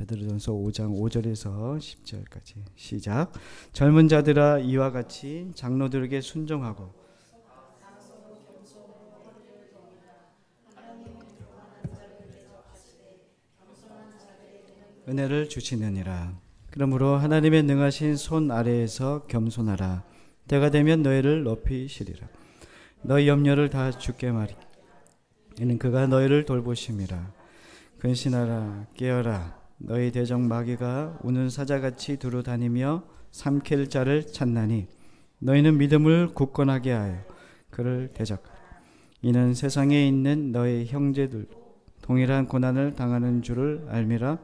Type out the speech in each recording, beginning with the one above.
베드로전서 5장 5절에서 10절까지 시작. 젊은 자들아 이와 같이 장로들에게 순종하고 은혜를 주시느니라. 그러므로 하나님의 능하신 손 아래에서 겸손하라. 때가 되면 너희를 높이시리라. 너희 염려를 다 주께 말이 이는 그가 너희를 돌보심이라. 근신하라 깨어라. 너희 대적 마귀가 우는 사자같이 두루 다니며 삼킬 자를 찾나니 너희는 믿음을 굳건하게 하여 그를 대적하라. 이는 세상에 있는 너희 형제들 동일한 고난을 당하는 줄을 알미라.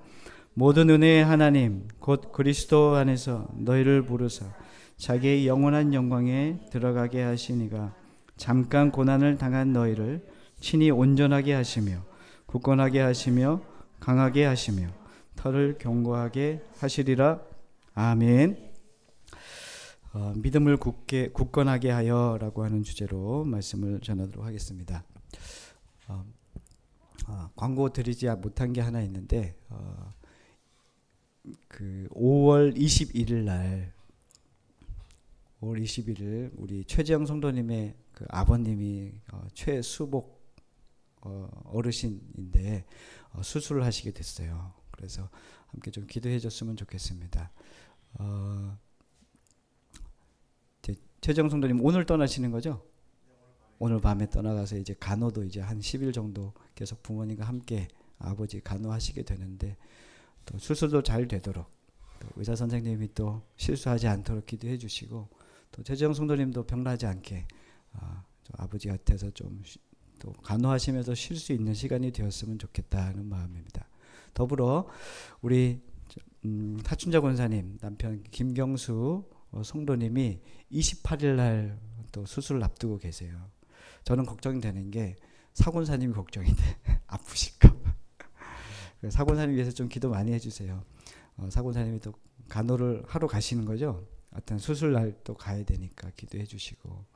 모든 은혜의 하나님 곧 그리스도 안에서 너희를 부르사 자기의 영원한 영광에 들어가게 하시니가 잠깐 고난을 당한 너희를 친히 온전하게 하시며 굳건하게 하시며 강하게 하시며 털을 견고하게 하시리라. 아멘. 믿음을 굳건하게 하여라고 하는 주제로 말씀을 전하도록 하겠습니다. 광고 드리지 못한 게 하나 있는데 그 5월 21일 날 5월 21일 우리 최재영 성도님의 그 아버님이 최수복 어르신인데 수술을 하시게 됐어요. 그래서 함께 좀 기도해 줬으면 좋겠습니다. 최재영 성도님 오늘 떠나시는 거죠? 오늘 밤에 떠나가서 이제 간호도 이제 한 10일 정도 계속 부모님과 함께 아버지 간호하시게 되는데 또 수술도 잘 되도록 또 의사 선생님이 또 실수하지 않도록 기도해 주시고 또 최재영 성도님도 병나지 않게 아버지 곁에서 좀 또 간호하시면서 쉴 수 있는 시간이 되었으면 좋겠다는 마음입니다. 더불어 우리 사춘자 권사님 남편 김경수 성도님이 28일 날 또 수술을 앞두고 계세요. 저는 걱정이 되는 게 사권사님이 걱정인데 아프실까 봐. 사권사님 위해서 좀 기도 많이 해주세요. 사권사님이 또 간호를 하러 가시는 거죠. 어떤 수술 날 또 가야 되니까 기도해 주시고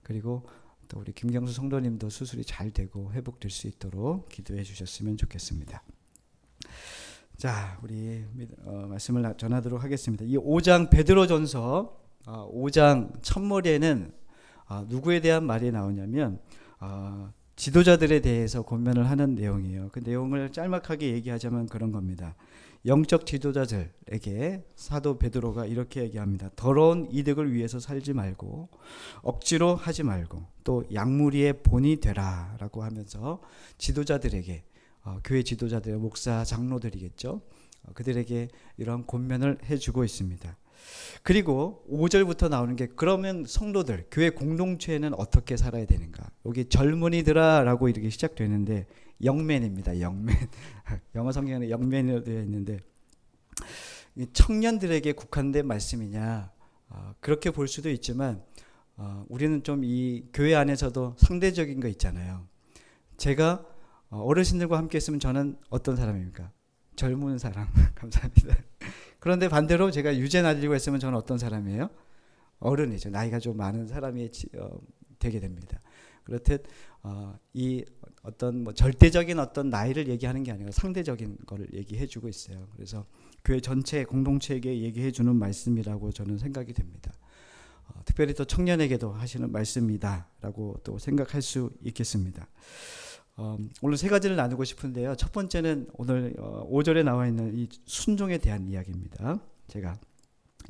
그리고 또 우리 김경수 성도님도 수술이 잘 되고 회복될 수 있도록 기도해 주셨으면 좋겠습니다. 자, 우리 말씀을 전하도록 하겠습니다. 이 5장 베드로전서 5장 첫머리에는 누구에 대한 말이 나오냐면 지도자들에 대해서 권면을 하는 내용이에요. 그 내용을 짤막하게 얘기하자면 그런 겁니다. 영적 지도자들에게 사도 베드로가 이렇게 얘기합니다. 더러운 이득을 위해서 살지 말고 억지로 하지 말고 또 약무리의 본이 되라 라고 하면서 지도자들에게 교회 지도자들, 목사, 장로들이겠죠. 그들에게 이런 권면을 해주고 있습니다. 그리고 5절부터 나오는 게 그러면 성도들, 교회 공동체는 어떻게 살아야 되는가. 여기 젊은이들아 라고 이렇게 시작되는데 영맨입니다. 영맨. 영어 성경에는 영맨으로 되어 있는데 청년들에게 국한된 말씀이냐 그렇게 볼 수도 있지만 우리는 좀 이 교회 안에서도 상대적인 거 있잖아요. 제가 어르신들과 함께 있으면 저는 어떤 사람입니까? 젊은 사람. 감사합니다. 그런데 반대로 제가 유죄나들과 있으면 저는 어떤 사람이에요? 어른이죠. 나이가 좀 많은 사람이 되게 됩니다. 그렇듯 이 어떤 뭐 절대적인 어떤 나이를 얘기하는 게 아니라 상대적인 거를 얘기해주고 있어요. 그래서 교회 전체 공동체에게 얘기해주는 말씀이라고 저는 생각이 됩니다. 특별히 또 청년에게도 하시는 말씀이다라고 또 생각할 수 있겠습니다. 오늘 세 가지를 나누고 싶은데요. 첫 번째는 오늘 5절에 나와 있는 이 순종에 대한 이야기입니다. 제가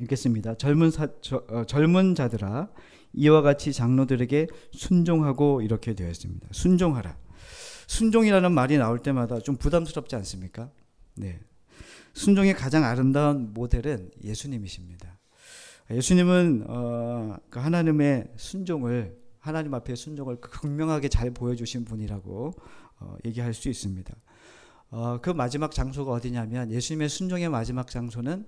읽겠습니다. 젊은 자들아 이와 같이 장로들에게 순종하고 이렇게 되어 있습니다. 순종하라. 순종이라는 말이 나올 때마다 좀 부담스럽지 않습니까? 네. 순종의 가장 아름다운 모델은 예수님이십니다. 예수님은 그 하나님의 순종을 하나님 앞에 순종을 극명하게 잘 보여주신 분이라고 얘기할 수 있습니다. 그 마지막 장소가 어디냐면 예수님의 순종의 마지막 장소는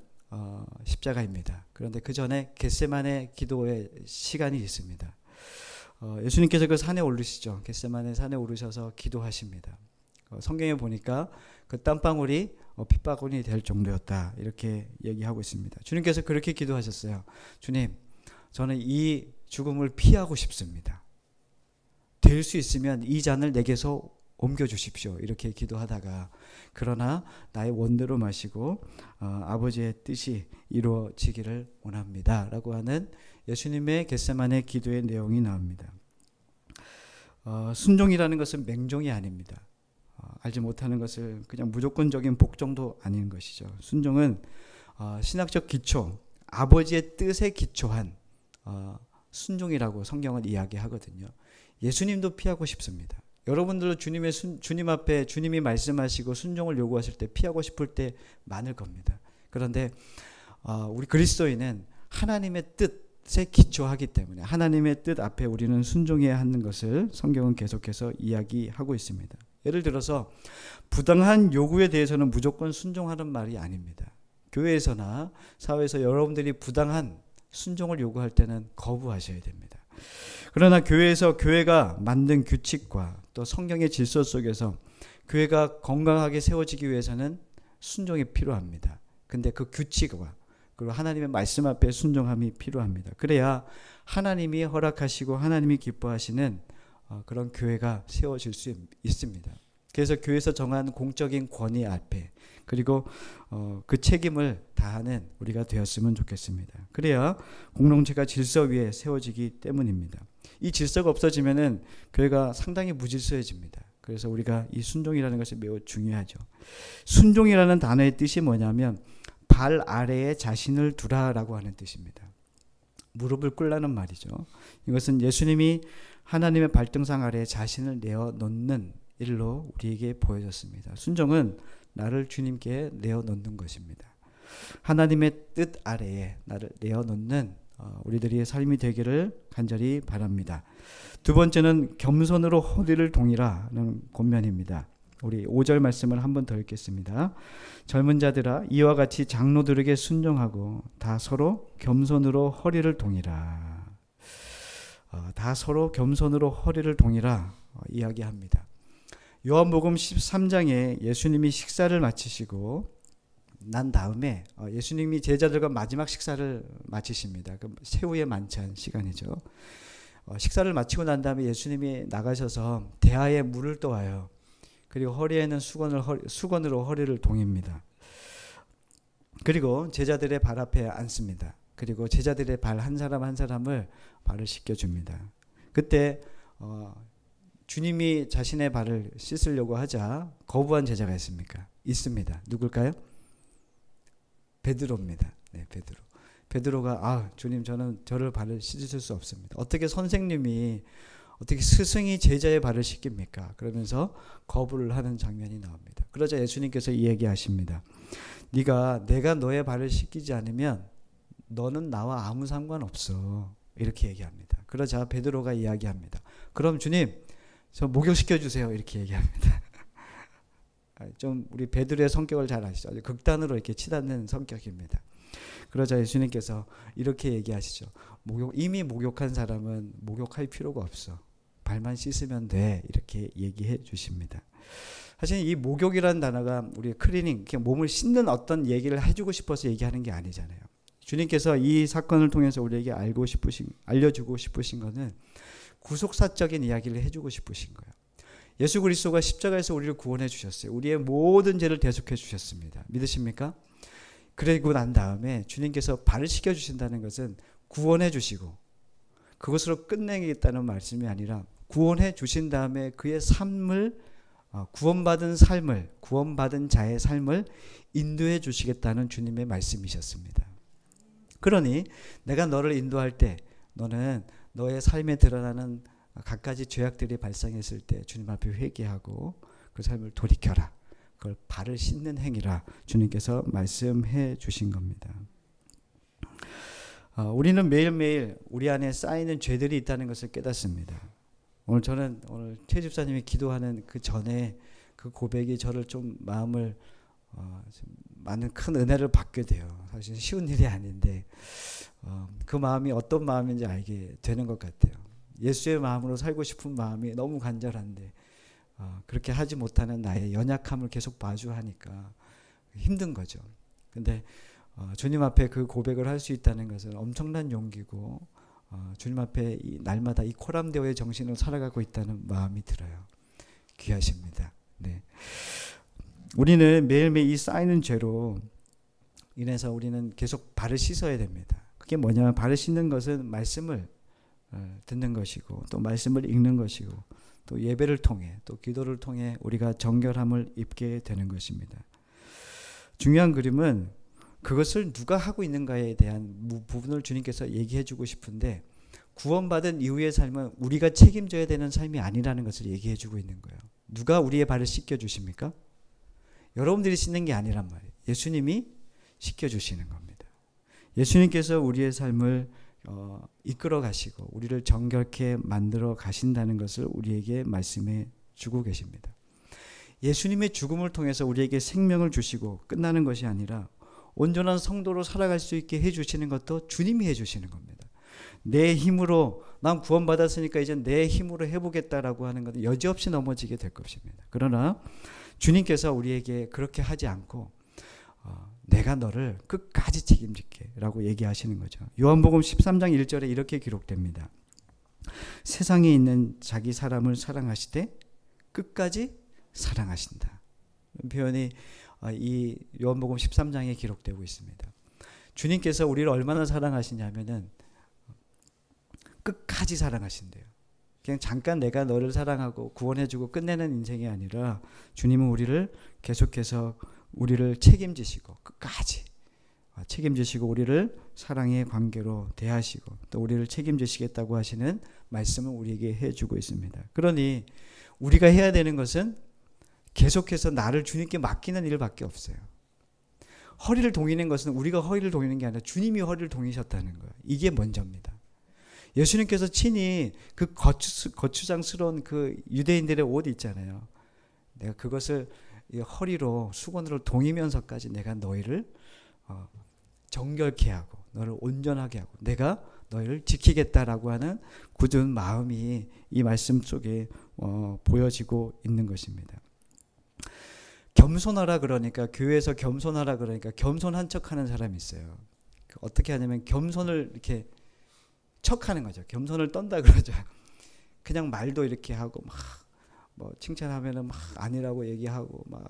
십자가입니다. 그런데 그 전에 겟세마네 기도의 시간이 있습니다. 예수님께서 그 산에 오르시죠. 겟세마네 산에 오르셔서 기도하십니다. 성경에 보니까 그 땀방울이 핏바구니 될 정도였다 이렇게 얘기하고 있습니다. 주님께서 그렇게 기도하셨어요. 주님, 저는 이 죽음을 피하고 싶습니다. 될 수 있으면 이 잔을 내게서 옮겨주십시오. 이렇게 기도하다가 그러나 나의 원대로 마시고 아버지의 뜻이 이루어지기를 원합니다. 라고 하는 예수님의 겟세마네 기도의 내용이 나옵니다. 순종이라는 것은 맹종이 아닙니다. 알지 못하는 것을 그냥 무조건적인 복종도 아닌 것이죠. 순종은 신학적 기초, 아버지의 뜻에 기초한 순종이라고 성경은 이야기하거든요. 예수님도 피하고 싶습니다. 여러분들도 주님 앞에 주님이 말씀하시고 순종을 요구하실 때 피하고 싶을 때 많을 겁니다. 그런데 우리 그리스도인은 하나님의 뜻에 기초하기 때문에 하나님의 뜻 앞에 우리는 순종해야 하는 것을 성경은 계속해서 이야기하고 있습니다. 예를 들어서 부당한 요구에 대해서는 무조건 순종하는 말이 아닙니다. 교회에서나 사회에서 여러분들이 부당한 순종을 요구할 때는 거부하셔야 됩니다. 그러나 교회가 만든 규칙과 또 성경의 질서 속에서 교회가 건강하게 세워지기 위해서는 순종이 필요합니다. 근데 그 규칙과 그리고 하나님의 말씀 앞에 순종함이 필요합니다. 그래야 하나님이 허락하시고 하나님이 기뻐하시는 그런 교회가 세워질 수 있습니다. 그래서 교회에서 정한 공적인 권위 앞에 그리고 그 책임을 다하는 우리가 되었으면 좋겠습니다. 그래야 공동체가 질서 위에 세워지기 때문입니다. 이 질서가 없어지면은 교회가 상당히 무질서해집니다. 그래서 우리가 이 순종이라는 것이 매우 중요하죠. 순종이라는 단어의 뜻이 뭐냐면 발 아래에 자신을 두라라고 하는 뜻입니다. 무릎을 꿇라는 말이죠. 이것은 예수님이 하나님의 발등상 아래에 자신을 내어놓는 일로 우리에게 보여졌습니다. 순종은 나를 주님께 내어놓는 것입니다. 하나님의 뜻 아래에 나를 내어놓는 우리들의 삶이 되기를 간절히 바랍니다. 두 번째는 겸손으로 허리를 동이라는 권면입니다. 우리 5절 말씀을 한 번 더 읽겠습니다. 젊은 자들아 이와 같이 장로들에게 순종하고 다 서로 겸손으로 허리를 동이라. 다 서로 겸손으로 허리를 동이라 이야기합니다. 요한복음 13장에 예수님이 식사를 마치시고 난 다음에 예수님이 제자들과 마지막 식사를 마치십니다. 그 새우의 만찬 시간이죠. 식사를 마치고 난 다음에 예수님이 나가셔서 대하에 물을 떠와요. 그리고 허리에는 수건으로 허리를 동입니다. 그리고 제자들의 발 앞에 앉습니다. 그리고 제자들의 발 한 사람 한 사람을 발을 씻겨줍니다. 그때 주님이 자신의 발을 씻으려고 하자 거부한 제자가 있습니까? 있습니다. 누굴까요? 베드로입니다. 네, 베드로가 주님 저는 저를 발을 씻으실 수 없습니다. 어떻게 스승이 제자의 발을 씻깁니까? 그러면서 거부를 하는 장면이 나옵니다. 그러자 예수님께서 이 얘기하십니다. 내가 너의 발을 씻기지 않으면 너는 나와 아무 상관없어. 이렇게 얘기합니다. 그러자 베드로가 이야기합니다. 그럼 주님 저 목욕시켜 주세요. 이렇게 얘기합니다. 좀 우리 베드로의 성격을 잘 아시죠? 아주 극단으로 이렇게 치닫는 성격입니다. 그러자 예수님께서 이렇게 얘기하시죠. 이미 목욕한 사람은 목욕할 필요가 없어. 발만 씻으면 돼. 이렇게 얘기해 주십니다. 사실 이 목욕이라는 단어가 우리 클리닝, 몸을 씻는 어떤 얘기를 해주고 싶어서 얘기하는 게 아니잖아요. 주님께서 이 사건을 통해서 우리에게 알려주고 싶으신 것은 구속사적인 이야기를 해주고 싶으신 거예요. 예수 그리스도가 십자가에서 우리를 구원해 주셨어요. 우리의 모든 죄를 대속해 주셨습니다. 믿으십니까? 그리고 난 다음에 주님께서 발을 씻겨 주신다는 것은 구원해 주시고 그것으로 끝내겠다는 말씀이 아니라 구원해 주신 다음에 그의 삶을 구원받은 자의 삶을 인도해 주시겠다는 주님의 말씀이셨습니다. 그러니 내가 너를 인도할 때 너는 너의 삶에 드러나는 갖가지 죄악들이 발생했을 때 주님 앞에 회개하고 그 삶을 돌이켜라. 그걸 발을 씻는 행위라 주님께서 말씀해 주신 겁니다. 우리는 매일매일 우리 안에 쌓이는 죄들이 있다는 것을 깨닫습니다. 오늘 최 집사님이 기도하는 그 전에 그 고백이 저를 좀 마음을 많은 큰 은혜를 받게 돼요. 사실 쉬운 일이 아닌데 그 마음이 어떤 마음인지 알게 되는 것 같아요. 예수의 마음으로 살고 싶은 마음이 너무 간절한데 그렇게 하지 못하는 나의 연약함을 계속 마주하니까 힘든 거죠. 근데 주님 앞에 그 고백을 할 수 있다는 것은 엄청난 용기고 주님 앞에 날마다 이 코람데오의 정신으로 살아가고 있다는 마음이 들어요. 귀하십니다. 네. 우리는 매일매일 이 쌓이는 죄로 인해서 우리는 계속 발을 씻어야 됩니다. 그게 뭐냐면 발을 씻는 것은 말씀을 듣는 것이고 또 말씀을 읽는 것이고 또 예배를 통해 또 기도를 통해 우리가 정결함을 입게 되는 것입니다. 중요한 그림은 그것을 누가 하고 있는가에 대한 부분을 주님께서 얘기해 주고 싶은데 구원받은 이후의 삶은 우리가 책임져야 되는 삶이 아니라는 것을 얘기해 주고 있는 거예요. 누가 우리의 발을 씻겨 주십니까? 여러분들이 씻는 게 아니란 말이에요. 예수님이 씻겨 주시는 겁니다. 예수님께서 우리의 삶을 이끌어 가시고 우리를 정결케 만들어 가신다는 것을 우리에게 말씀해 주고 계십니다. 예수님의 죽음을 통해서 우리에게 생명을 주시고 끝나는 것이 아니라 온전한 성도로 살아갈 수 있게 해주시는 것도 주님이 해주시는 겁니다. 내 힘으로 난 구원받았으니까 이제 내 힘으로 해보겠다라고 하는 것은 여지없이 넘어지게 될 것입니다. 그러나 주님께서 우리에게 그렇게 하지 않고 내가 너를 끝까지 책임질게 라고 얘기하시는 거죠. 요한복음 13장 1절에 이렇게 기록됩니다. 세상에 있는 자기 사람을 사랑하시되 끝까지 사랑하신다. 표현이 이 요한복음 13장에 기록되고 있습니다. 주님께서 우리를 얼마나 사랑하시냐면은 끝까지 사랑하신대요. 그냥 잠깐 내가 너를 사랑하고 구원해주고 끝내는 인생이 아니라 주님은 우리를 계속해서 우리를 책임지시고 끝까지 책임지시고 우리를 사랑의 관계로 대하시고 또 우리를 책임지시겠다고 하시는 말씀을 우리에게 해주고 있습니다. 그러니 우리가 해야 되는 것은 계속해서 나를 주님께 맡기는 일밖에 없어요. 허리를 동이는 것은 우리가 허리를 동이는 게 아니라 주님이 허리를 동이셨다는 거예요. 이게 먼저입니다. 예수님께서 친히 그 거추장스러운 그 유대인들의 옷 있잖아요. 내가 그것을 허리로 수건으로 동이면서까지 내가 너희를 정결케 하고 너를 온전하게 하고 내가 너희를 지키겠다라고 하는 굳은 마음이 이 말씀 속에 보여지고 있는 것입니다. 겸손하라 그러니까 교회에서 겸손하라 그러니까 겸손한 척하는 사람이 있어요. 어떻게 하냐면 겸손을 이렇게 척하는 거죠. 겸손을 떤다 그러죠. 그냥 말도 이렇게 하고 막 뭐 칭찬하면은 막 아니라고 얘기하고 막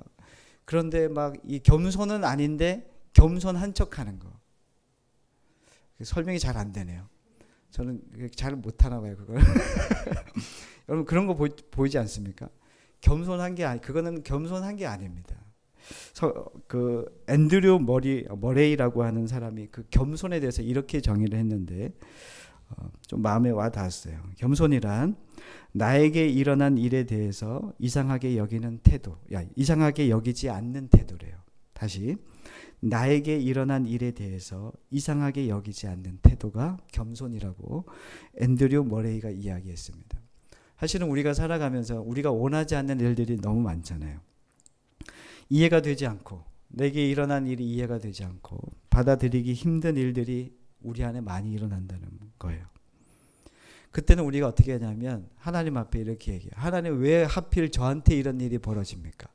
그런데 막 이 겸손은 아닌데 겸손한 척하는 거. 설명이 잘 안 되네요. 저는 잘 못하나 봐요 그걸. 여러분 그런 거 보이지 않습니까? 겸손한 게 그거는 겸손한 게 아닙니다. 그 앤드류 머레이라고 하는 사람이 그 겸손에 대해서 이렇게 정의를 했는데 좀 마음에 와 닿았어요. 겸손이란 나에게 일어난 일에 대해서 이상하게 여기는 태도, 이상하게 여기지 않는 태도래요. 다시 나에게 일어난 일에 대해서 이상하게 여기지 않는 태도가 겸손이라고 앤드류 머레이가 이야기했습니다. 사실은 우리가 살아가면서 우리가 원하지 않는 일들이 너무 많잖아요. 이해가 되지 않고 내게 일어난 일이 이해가 되지 않고 받아들이기 힘든 일들이 우리 안에 많이 일어난다는 거예요. 그때는 우리가 어떻게 하냐면 하나님 앞에 이렇게 얘기해요. 하나님 왜 하필 저한테 이런 일이 벌어집니까?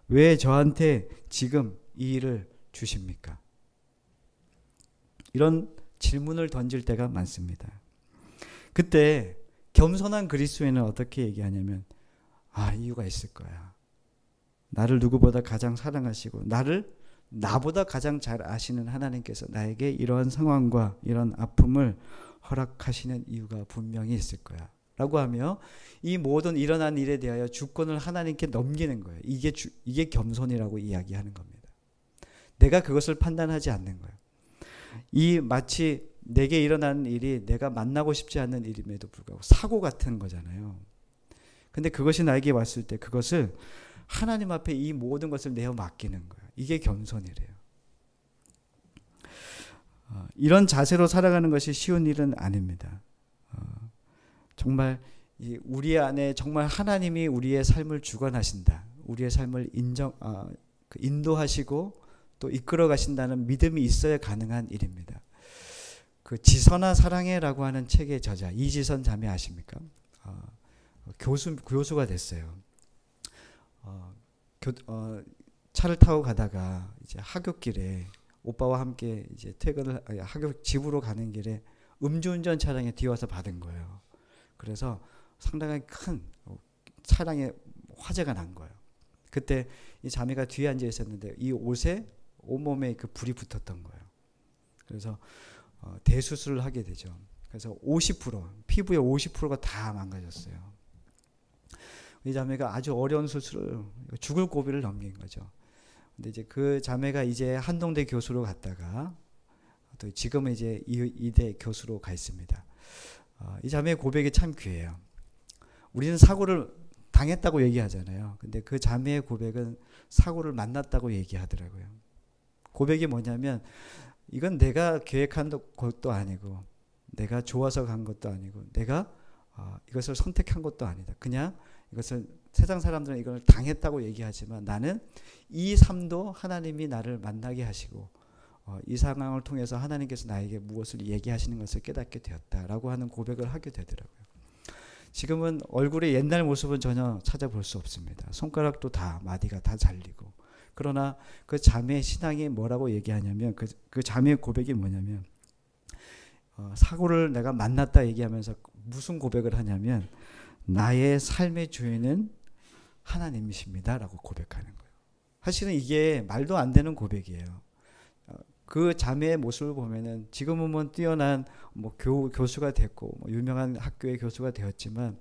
왜 저한테 지금 이 일을 주십니까? 이런 질문을 던질 때가 많습니다. 그때 겸손한 그리스도인은 어떻게 얘기하냐면 이유가 있을 거야. 나를 누구보다 가장 사랑하시고 나보다 가장 잘 아시는 하나님께서 나에게 이러한 상황과 이런 아픔을 허락하시는 이유가 분명히 있을 거야 라고 하며 이 모든 일어난 일에 대하여 주권을 하나님께 넘기는 거예요. 이게 겸손이라고 이야기하는 겁니다. 내가 그것을 판단하지 않는 거예요. 이 마치 내게 일어나는 일이 내가 만나고 싶지 않는 일임에도 불구하고 사고 같은 거잖아요. 근데 그것이 나에게 왔을 때 그것을 하나님 앞에 이 모든 것을 내어 맡기는 거예요. 이게 겸손이래요. 이런 자세로 살아가는 것이 쉬운 일은 아닙니다. 정말 우리 안에 정말 하나님이 우리의 삶을 주관하신다. 우리의 삶을 인도하시고 또 이끌어 가신다는 믿음이 있어야 가능한 일입니다. 그 지선아 사랑해라고 하는 책의 저자 이지선 자매 아십니까? 교수가 됐어요. 차를 타고 가다가 이제 하굣길에 오빠와 함께 이제 집으로 가는 길에 음주운전 차량에 뒤와서 받은 거예요. 그래서 상당히 큰 차량에 화재가 난 거예요. 그때 이 자매가 뒤에 앉아 있었는데 이 옷에 온몸에 그 불이 붙었던 거예요. 그래서 대수술을 하게 되죠. 그래서 50% 피부의 50%가 다 망가졌어요. 이 자매가 아주 어려운 수술을 죽을 고비를 넘긴 거죠. 근데 이제 그 자매가 이제 한동대 교수로 갔다가 또 지금은 이제 이대 교수로 가 있습니다. 이 자매의 고백이 참 귀해요. 우리는 사고를 당했다고 얘기하잖아요. 근데 그 자매의 고백은 사고를 만났다고 얘기하더라고요. 고백이 뭐냐면 이건 내가 계획한 것도 아니고 내가 좋아서 간 것도 아니고 내가 이것을 선택한 것도 아니다. 그냥 이것을 세상 사람들은 이걸 당했다고 얘기하지만 나는 이 삶도 하나님이 나를 만나게 하시고 이 상황을 통해서 하나님께서 나에게 무엇을 얘기하시는 것을 깨닫게 되었다라고 하는 고백을 하게 되더라고요. 지금은 얼굴의 옛날 모습은 전혀 찾아볼 수 없습니다. 손가락도 다 마디가 다 잘리고. 그러나 그 자매의 신앙이 뭐라고 얘기하냐면 그 자매의 고백이 뭐냐면 사고를 내가 만났다 얘기하면서 무슨 고백을 하냐면 나의 삶의 주인은 하나님이십니다 라고 고백하는 거예요. 사실은 이게 말도 안 되는 고백이에요. 그 자매의 모습을 보면은 지금은 뭐 뛰어난 뭐 교수가 됐고 뭐 유명한 학교의 교수가 되었지만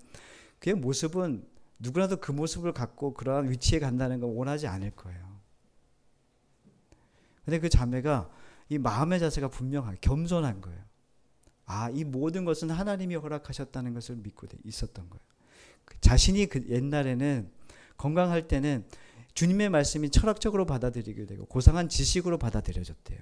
그의 모습은 누구라도 그 모습을 갖고 그러한 위치에 간다는 걸 원하지 않을 거예요. 근데 그 자매가 이 마음의 자세가 분명하게 겸손한 거예요. 이 모든 것은 하나님이 허락하셨다는 것을 믿고 있었던 거예요. 자신이 그 옛날에는 건강할 때는 주님의 말씀이 철학적으로 받아들이게 되고 고상한 지식으로 받아들여졌대요.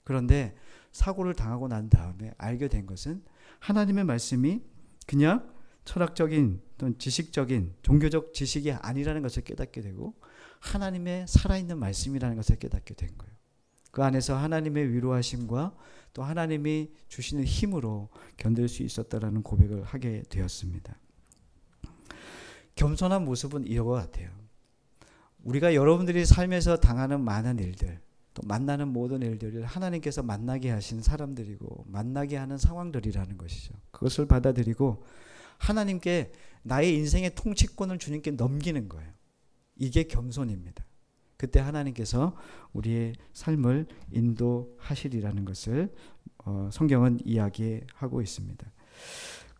그런데 사고를 당하고 난 다음에 알게 된 것은 하나님의 말씀이 그냥 철학적인 또는 지식적인 종교적 지식이 아니라는 것을 깨닫게 되고 하나님의 살아있는 말씀이라는 것을 깨닫게 된 거예요. 그 안에서 하나님의 위로하심과 또 하나님이 주시는 힘으로 견딜 수 있었다라는 고백을 하게 되었습니다. 겸손한 모습은 이런 것 같아요. 우리가 여러분들이 삶에서 당하는 많은 일들 또 만나는 모든 일들을 하나님께서 만나게 하신 사람들이고 만나게 하는 상황들이라는 것이죠. 그것을 받아들이고 하나님께 나의 인생의 통치권을 주님께 넘기는 거예요. 이게 겸손입니다. 그때 하나님께서 우리의 삶을 인도하시리라는 것을 성경은 이야기하고 있습니다.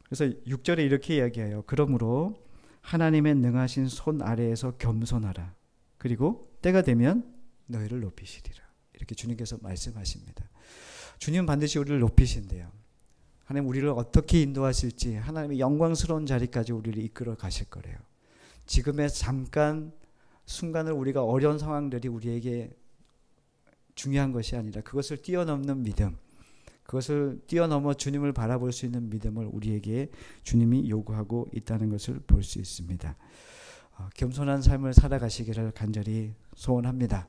그래서 6절에 이렇게 이야기해요. 그러므로 하나님의 능하신 손 아래에서 겸손하라. 그리고 때가 되면 너희를 높이시리라. 이렇게 주님께서 말씀하십니다. 주님은 반드시 우리를 높이신대요. 하나님 우리를 어떻게 인도하실지 하나님의 영광스러운 자리까지 우리를 이끌어 가실 거래요. 지금의 잠깐 순간을 우리가 어려운 상황들이 우리에게 중요한 것이 아니라 그것을 뛰어넘는 믿음, 그것을 뛰어넘어 주님을 바라볼 수 있는 믿음을 우리에게 주님이 요구하고 있다는 것을 볼 수 있습니다. 겸손한 삶을 살아가시기를 간절히 소원합니다.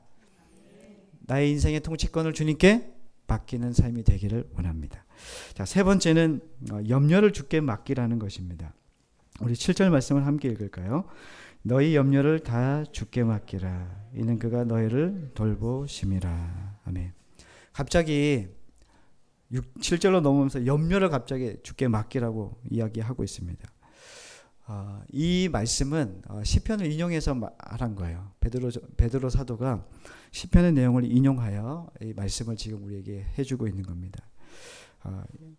나의 인생의 통치권을 주님께 맡기는 삶이 되기를 원합니다. 자, 세 번째는 염려를 주께 맡기라는 것입니다. 우리 7절 말씀을 함께 읽을까요? 너희 염려를 다 주께 맡기라. 이는 그가 너희를 돌보심이라. 아멘. 갑자기 7절로 넘으면서 염려를 갑자기 주께 맡기라고 이야기하고 있습니다. 이 말씀은 시편을 인용해서 말한 거예요. 베드로 사도가 시편의 내용을 인용하여 이 말씀을 지금 우리에게 해주고 있는 겁니다.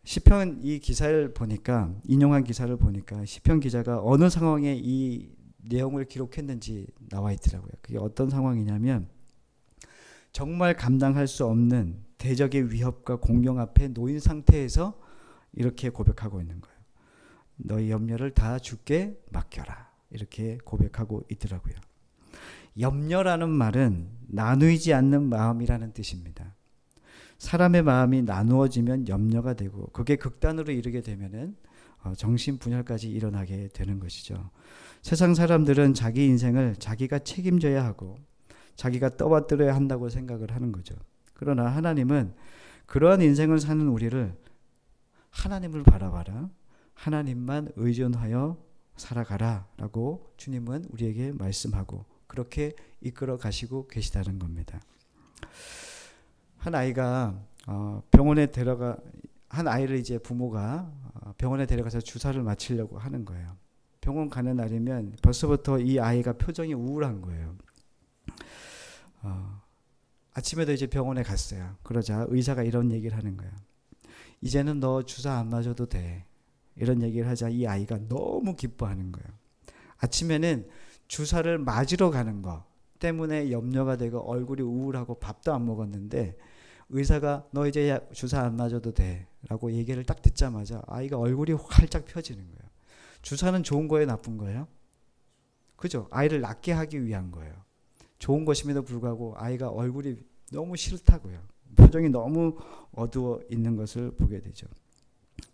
시편 이 기사를 보니까 인용한 기사를 보니까 시편 기자가 어느 상황에 이 내용을 기록했는지 나와 있더라고요. 그게 어떤 상황이냐면 정말 감당할 수 없는 대적의 위협과 공경 앞에 놓인 상태에서 이렇게 고백하고 있는 거예요. 너희 염려를 다 주께 맡겨라. 이렇게 고백하고 있더라고요. 염려라는 말은 나누이지 않는 마음이라는 뜻입니다. 사람의 마음이 나누어지면 염려가 되고 그게 극단으로 이르게 되면은 정신분열까지 일어나게 되는 것이죠. 세상 사람들은 자기 인생을 자기가 책임져야 하고 자기가 떠받들어야 한다고 생각을 하는 거죠. 그러나 하나님은 그러한 인생을 사는 우리를 하나님을 바라봐라. 하나님만 의존하여 살아가라 라고 주님은 우리에게 말씀하고 그렇게 이끌어 가시고 계시다는 겁니다. 한 아이가 한 아이를 이제 부모가 병원에 데려가서 주사를 맞추려고 하는 거예요. 병원 가는 날이면 벌써부터 이 아이가 표정이 우울한 거예요. 아침에도 이제 병원에 갔어요. 그러자 의사가 이런 얘기를 하는 거예요. 이제는 너 주사 안 맞아도 돼. 이런 얘기를 하자 이 아이가 너무 기뻐하는 거예요. 아침에는 주사를 맞으러 가는 거 때문에 염려가 되고 얼굴이 우울하고 밥도 안 먹었는데 의사가 너 이제 주사 안 맞아도 돼 라고 얘기를 딱 듣자마자 아이가 얼굴이 활짝 펴지는 거예요. 주사는 좋은 거예요, 나쁜 거예요? 그죠? 아이를 낫게 하기 위한 거예요. 좋은 것임에도 불구하고 아이가 얼굴이 너무 싫다고요. 표정이 너무 어두워 있는 것을 보게 되죠.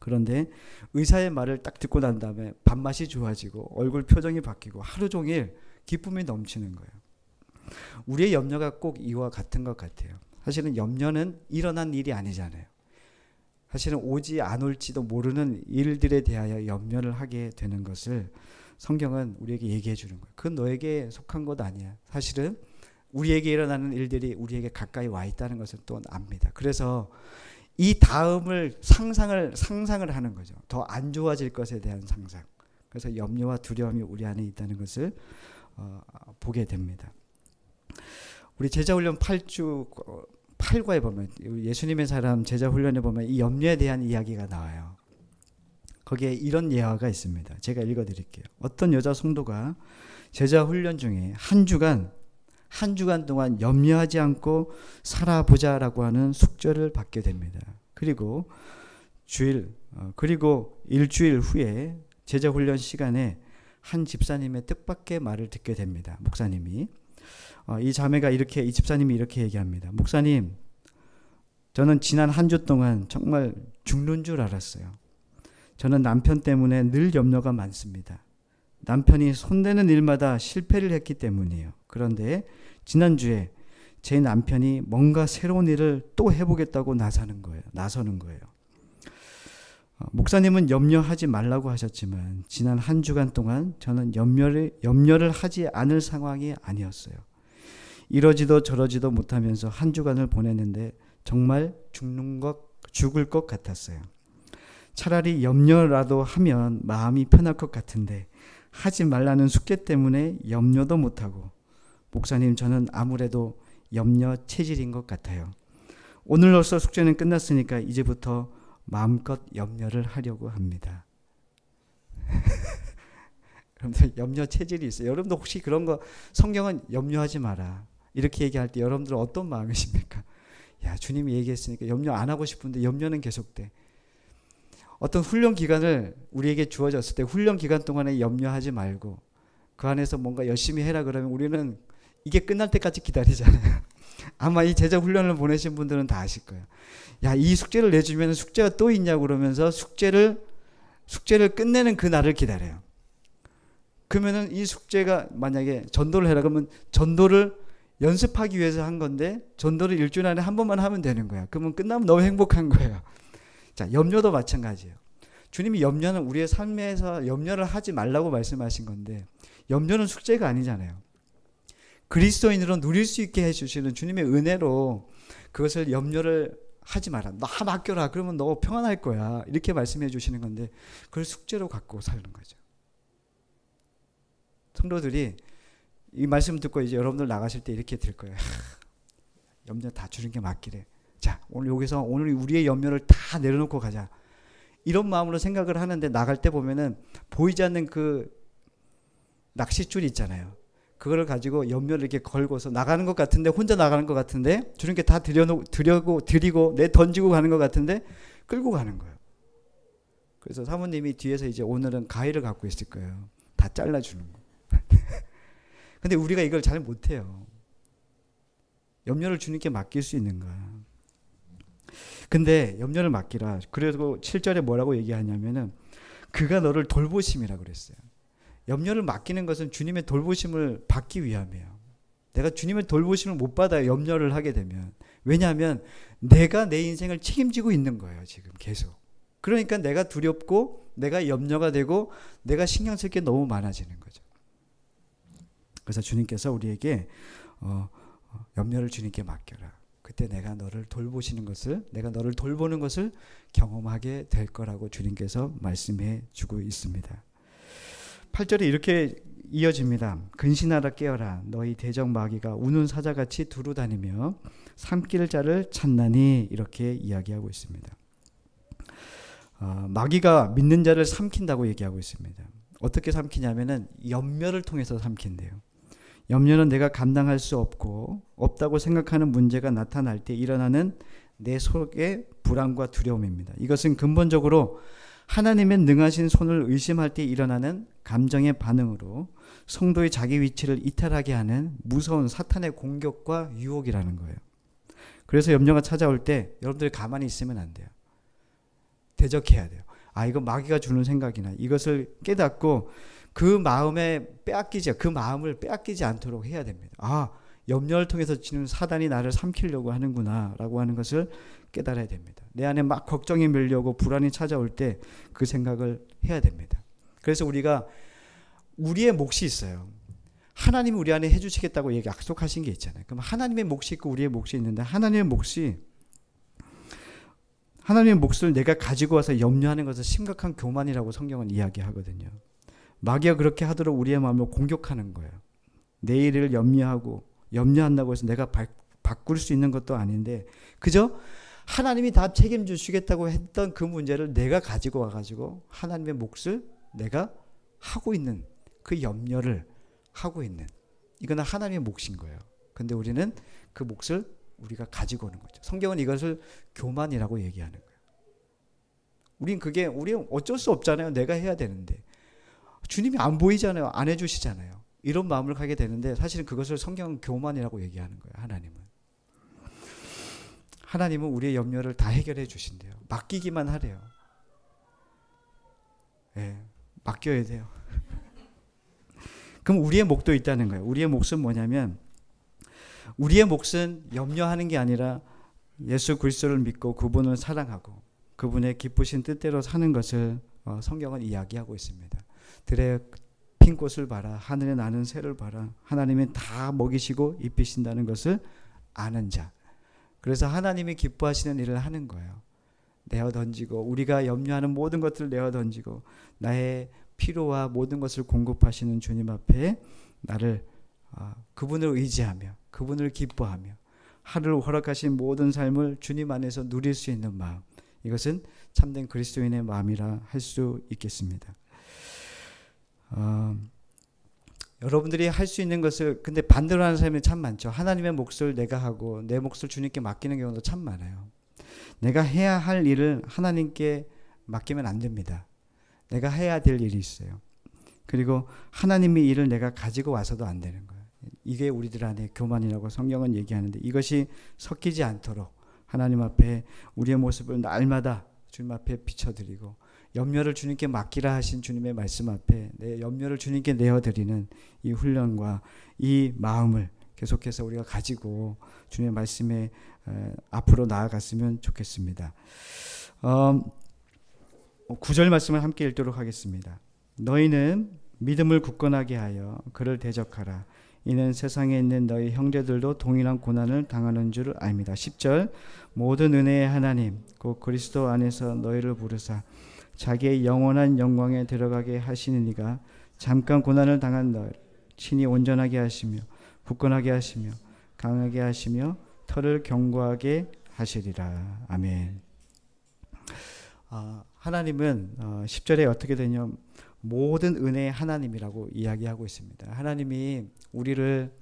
그런데 의사의 말을 딱 듣고 난 다음에 밥맛이 좋아지고 얼굴 표정이 바뀌고 하루 종일 기쁨이 넘치는 거예요. 우리의 염려가 꼭 이와 같은 것 같아요. 사실은 염려는 일어난 일이 아니잖아요. 사실은 오지 안 올지도 모르는 일들에 대하여 염려를 하게 되는 것을 성경은 우리에게 얘기해 주는 거예요. 그건 너에게 속한 것 아니야. 사실은 우리에게 일어나는 일들이 우리에게 가까이 와 있다는 것을 또 압니다. 그래서 이 다음을 상상을 하는 거죠. 더 안 좋아질 것에 대한 상상. 그래서 염려와 두려움이 우리 안에 있다는 것을 보게 됩니다. 우리 제자훈련 8과에 보면 예수님의 사람 제자훈련에 보면 이 염려에 대한 이야기가 나와요. 거기에 이런 예화가 있습니다. 제가 읽어드릴게요. 어떤 여자 성도가 제자훈련 중에 한 주간 동안 염려하지 않고 살아보자라고 하는 숙제를 받게 됩니다. 그리고 일주일 후에 제자훈련 시간에 한 집사님의 뜻밖의 말을 듣게 됩니다. 목사님이 이 집사님이 이렇게 얘기합니다. 목사님, 저는 지난 한 주 동안 정말 죽는 줄 알았어요. 저는 남편 때문에 늘 염려가 많습니다. 남편이 손대는 일마다 실패를 했기 때문이에요. 그런데 지난주에 제 남편이 뭔가 새로운 일을 또 해보겠다고 나서는 거예요. 목사님은 염려하지 말라고 하셨지만 지난 한 주간 동안 저는 염려를 하지 않을 상황이 아니었어요. 이러지도 저러지도 못하면서 한 주간을 보냈는데 정말 죽을 것 같았어요. 차라리 염려라도 하면 마음이 편할 것 같은데 하지 말라는 숙제 때문에 염려도 못하고 목사님, 저는 아무래도 염려 체질인 것 같아요. 오늘로써 숙제는 끝났으니까 이제부터 마음껏 염려를 하려고 합니다. 여러분들 염려 체질이 있어요. 여러분도 혹시 그런 거 성경은 염려하지 마라 이렇게 얘기할 때 여러분들은 어떤 마음이십니까? 야, 주님이 얘기했으니까 염려 안 하고 싶은데 염려는 계속돼. 어떤 훈련 기간을 우리에게 주어졌을 때 훈련 기간 동안에 염려하지 말고 그 안에서 뭔가 열심히 해라 그러면 우리는 이게 끝날 때까지 기다리잖아요. 아마 이 제자 훈련을 보내신 분들은 다 아실 거예요. 야, 이 숙제를 내주면 숙제가 또 있냐고 그러면서 숙제를 끝내는 그 날을 기다려요. 그러면은 이 숙제가 만약에 전도를 해라 그러면 전도를 연습하기 위해서 한 건데 전도를 일주일 안에 한 번만 하면 되는 거야. 그러면 끝나면 너무 행복한 거예요. 자, 염려도 마찬가지예요. 주님이 염려는 우리의 삶에서 염려를 하지 말라고 말씀하신 건데 염려는 숙제가 아니잖아요. 그리스도인으로 누릴 수 있게 해주시는 주님의 은혜로 그것을 염려를 하지 마라. 나 맡겨라. 그러면 너 평안할 거야. 이렇게 말씀해 주시는 건데 그걸 숙제로 갖고 사는 거죠. 성도들이 이 말씀 듣고 이제 여러분들 나가실 때 이렇게 들 거예요. 염려 다 주님께 맡기래. 자, 오늘 여기서 오늘 우리의 염려를 다 내려놓고 가자. 이런 마음으로 생각을 하는데 나갈 때 보면은 보이지 않는 그 낚싯줄 있잖아요. 그거를 가지고 염려를 이렇게 걸고서 나가는 것 같은데 혼자 나가는 것 같은데 주님께 다 드리고 내 던지고 가는 것 같은데 끌고 가는 거예요. 그래서 사모님이 뒤에서 이제 오늘은 가위를 갖고 있을 거예요. 다 잘라주는 거. 근데 우리가 이걸 잘 못해요. 염려를 주님께 맡길 수 있는가. 근데 염려를 맡기라. 그리고 7절에 뭐라고 얘기하냐면은 그가 너를 돌보심이라고 그랬어요. 염려를 맡기는 것은 주님의 돌보심을 받기 위함이에요. 내가 주님의 돌보심을 못 받아요. 염려를 하게 되면. 왜냐하면 내가 내 인생을 책임지고 있는 거예요. 지금 계속. 그러니까 내가 두렵고 내가 염려가 되고 내가 신경 쓸 게 너무 많아지는 거죠. 그래서 주님께서 우리에게 염려를 주님께 맡겨라. 그때 내가 너를 돌보시는 것을, 내가 너를 돌보는 것을 경험하게 될 거라고 주님께서 말씀해 주고 있습니다. 8절에 이렇게 이어집니다. 근신하라 깨어라 너희 대적 마귀가 우는 사자같이 두루 다니며 삼킬 자를 찾나니 이렇게 이야기하고 있습니다. 마귀가 믿는 자를 삼킨다고 얘기하고 있습니다. 어떻게 삼키냐면은 염려를 통해서 삼킨대요. 염려는 내가 감당할 수 없다고 생각하는 문제가 나타날 때 일어나는 내 속의 불안과 두려움입니다. 이것은 근본적으로 하나님의 능하신 손을 의심할 때 일어나는 감정의 반응으로 성도의 자기 위치를 이탈하게 하는 무서운 사탄의 공격과 유혹이라는 거예요. 그래서 염려가 찾아올 때 여러분들이 가만히 있으면 안 돼요. 대적해야 돼요. 이거 마귀가 주는 생각이나 이것을 깨닫고 그 마음을 빼앗기지 않도록 해야 됩니다. 염려를 통해서 지는 사단이 나를 삼키려고 하는구나 라고 하는 것을 깨달아야 됩니다. 내 안에 막 걱정이 밀려오고 불안이 찾아올 때 그 생각을 해야 됩니다. 그래서 우리가 우리의 몫이 있어요. 하나님이 우리 안에 해주시겠다고 약속하신 게 있잖아요. 그럼 하나님의 몫이 있고 우리의 몫이 있는데 하나님의 몫을 내가 가지고 와서 염려하는 것은 심각한 교만이라고 성경은 이야기하거든요. 마귀가 그렇게 하도록 우리의 마음을 공격하는 거예요. 내일을 염려한다고 해서 내가 바꿀 수 있는 것도 아닌데 그저 하나님이 다 책임져 주시겠다고 했던 그 문제를 내가 가지고 와가지고 하나님의 몫을 내가 하고 있는 그 염려를 하고 있는 이거는 하나님의 몫인 거예요. 근데 우리는 그 몫을 우리가 가지고 오는 거죠. 성경은 이것을 교만이라고 얘기하는 거예요. 우리는 어쩔 수 없잖아요. 내가 해야 되는데. 주님이 안 보이잖아요. 안 해주시잖아요. 이런 마음을 가게 되는데 사실은 그것을 성경은 교만이라고 얘기하는 거예요. 하나님은 우리의 염려를 다 해결해 주신대요. 맡기기만 하래요. 맡겨야 돼요. 그럼 우리의 몫도 있다는 거예요. 우리의 몫은 뭐냐면 우리의 몫은 염려하는 게 아니라 예수 그리스도를 믿고 그분을 사랑하고 그분의 기쁘신 뜻대로 사는 것을 성경은 이야기하고 있습니다. 들에 핀 꽃을 봐라. 하늘에 나는 새를 봐라. 하나님이 다 먹이시고 입히신다는 것을 아는 자. 그래서 하나님이 기뻐하시는 일을 하는 거예요. 내어 던지고 우리가 염려하는 모든 것들을 내어 던지고 나의 필요와 모든 것을 공급하시는 주님 앞에 나를 그분을 의지하며 그분을 기뻐하며 하루를 허락하신 모든 삶을 주님 안에서 누릴 수 있는 마음, 이것은 참된 그리스도인의 마음이라 할 수 있겠습니다. 여러분들이 할 수 있는 것을 근데 반대로 하는 사람이 참 많죠. 하나님의 몫을 내가 하고 내 몫을 주님께 맡기는 경우도 참 많아요. 내가 해야 할 일을 하나님께 맡기면 안 됩니다. 내가 해야 될 일이 있어요. 그리고 하나님의 일을 내가 가지고 와서도 안 되는 거예요. 이게 우리들 안에 교만이라고 성경은 얘기하는데 이것이 섞이지 않도록 하나님 앞에 우리의 모습을 날마다 주님 앞에 비춰드리고 염려를 주님께 맡기라 하신 주님의 말씀 앞에 내 염려를 주님께 내어드리는 이 훈련과 이 마음을 계속해서 우리가 가지고 주님의 말씀에 앞으로 나아갔으면 좋겠습니다. 9절 말씀을 함께 읽도록 하겠습니다. 너희는 믿음을 굳건하게 하여 그를 대적하라. 이는 세상에 있는 너희 형제들도 동일한 고난을 당하는 줄 압니다. 10절 모든 은혜의 하나님 곧 그리스도 안에서 너희를 부르사 자기의 영원한 영광에 들어가게 하시는 이가 잠깐 고난을 당한 너희를 친히 온전하게 하시며 굳건하게 하시며 강하게 하시며 터를 견고하게 하시리라. 아멘. 하나님은 10절에 어떻게 되냐 모든 은혜의 하나님이라고 이야기하고 있습니다. 하나님이 우리를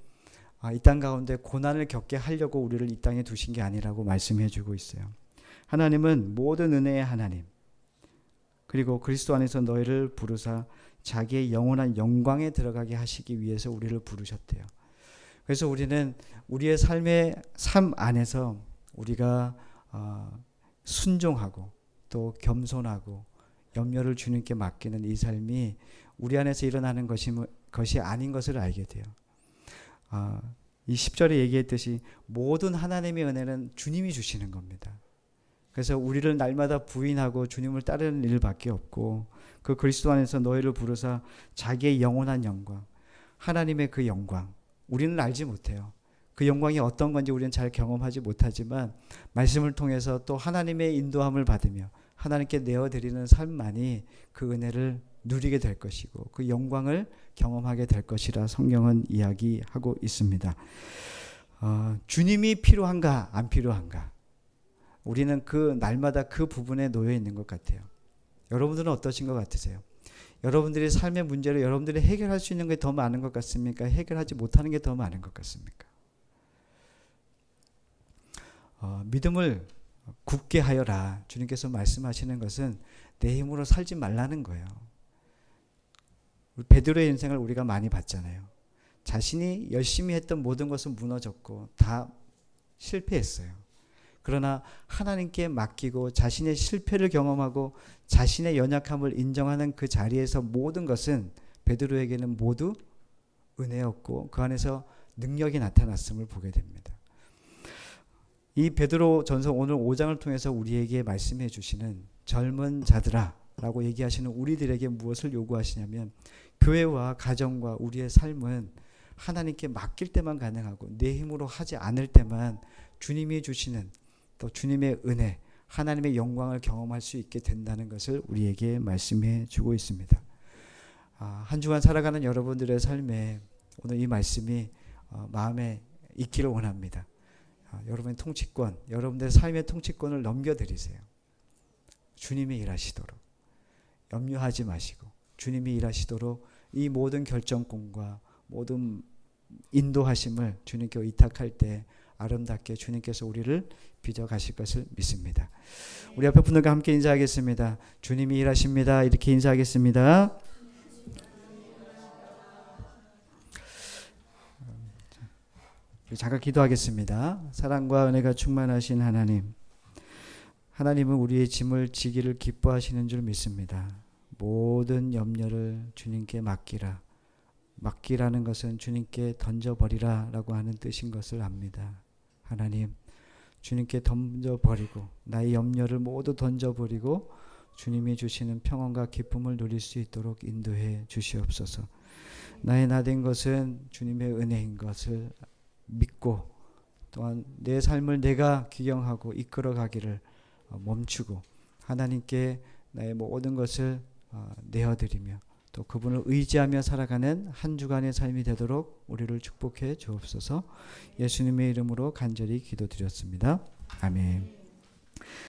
이 땅 가운데 고난을 겪게 하려고 우리를 이 땅에 두신 게 아니라고 말씀해 주고 있어요. 하나님은 모든 은혜의 하나님 그리고 그리스도 안에서 너희를 부르사 자기의 영원한 영광에 들어가게 하시기 위해서 우리를 부르셨대요. 그래서 우리는 우리의 삶 안에서 우리가 순종하고 또 겸손하고 염려를 주님께 맡기는 이 삶이 우리 안에서 일어나는 것이 아닌 것을 알게 돼요. 이 10절에 얘기했듯이 모든 하나님의 은혜는 주님이 주시는 겁니다. 그래서 우리를 날마다 부인하고 주님을 따르는 일밖에 없고 그 그리스도 안에서 너희를 부르사 자기의 영원한 영광, 하나님의 그 영광, 우리는 알지 못해요. 그 영광이 어떤 건지 우리는 잘 경험하지 못하지만 말씀을 통해서 또 하나님의 인도함을 받으며 하나님께 내어드리는 삶만이 그 은혜를 누리게 될 것이고 그 영광을 경험하게 될 것이라 성경은 이야기하고 있습니다. 주님이 필요한가 안 필요한가? 우리는 그 날마다 그 부분에 놓여 있는 것 같아요. 여러분들은 어떠신 것 같으세요? 여러분들의 삶의 문제를 여러분들이 해결할 수 있는 게 더 많은 것 같습니까? 해결하지 못하는 게 더 많은 것 같습니까? 믿음을 굳게 하여라. 주님께서 말씀하시는 것은 내 힘으로 살지 말라는 거예요. 베드로의 인생을 우리가 많이 봤잖아요. 자신이 열심히 했던 모든 것은 무너졌고 다 실패했어요. 그러나 하나님께 맡기고 자신의 실패를 경험하고 자신의 연약함을 인정하는 그 자리에서 모든 것은 베드로에게는 모두 은혜였고 그 안에서 능력이 나타났음을 보게 됩니다. 이 베드로 전서 오늘 5장을 통해서 우리에게 말씀해 주시는 젊은 자들아 라고 얘기하시는 우리들에게 무엇을 요구하시냐면 교회와 가정과 우리의 삶은 하나님께 맡길 때만 가능하고 내 힘으로 하지 않을 때만 주님이 주시는 또 주님의 은혜, 하나님의 영광을 경험할 수 있게 된다는 것을 우리에게 말씀해 주고 있습니다. 한 주간 살아가는 여러분들의 삶에 오늘 이 말씀이 마음에 있기를 원합니다. 여러분의 통치권, 여러분들의 삶의 통치권을 넘겨드리세요. 주님이 일하시도록 염려하지 마시고 주님이 일하시도록 이 모든 결정권과 모든 인도하심을 주님께 의탁할 때 아름답게 주님께서 우리를 빚어가실 것을 믿습니다. 우리 앞에 분들과 함께 인사하겠습니다. 주님이 일하십니다. 이렇게 인사하겠습니다. 잠깐 기도하겠습니다. 사랑과 은혜가 충만하신 하나님, 하나님은 우리의 짐을 지기를 기뻐하시는 줄 믿습니다. 모든 염려를 주님께 맡기라. 맡기라는 것은 주님께 던져버리라 라고 하는 뜻인 것을 압니다. 하나님, 주님께 던져버리고 나의 염려를 모두 던져버리고 주님이 주시는 평안과 기쁨을 누릴 수 있도록 인도해 주시옵소서. 나의 나된 것은 주님의 은혜인 것을 믿고 또한 내 삶을 내가 규정하고 이끌어가기를 멈추고 하나님께 나의 모든 것을 내어드리며 또 그분을 의지하며 살아가는 한 주간의 삶이 되도록 우리를 축복해 주옵소서. 예수님의 이름으로 간절히 기도드렸습니다. 아멘.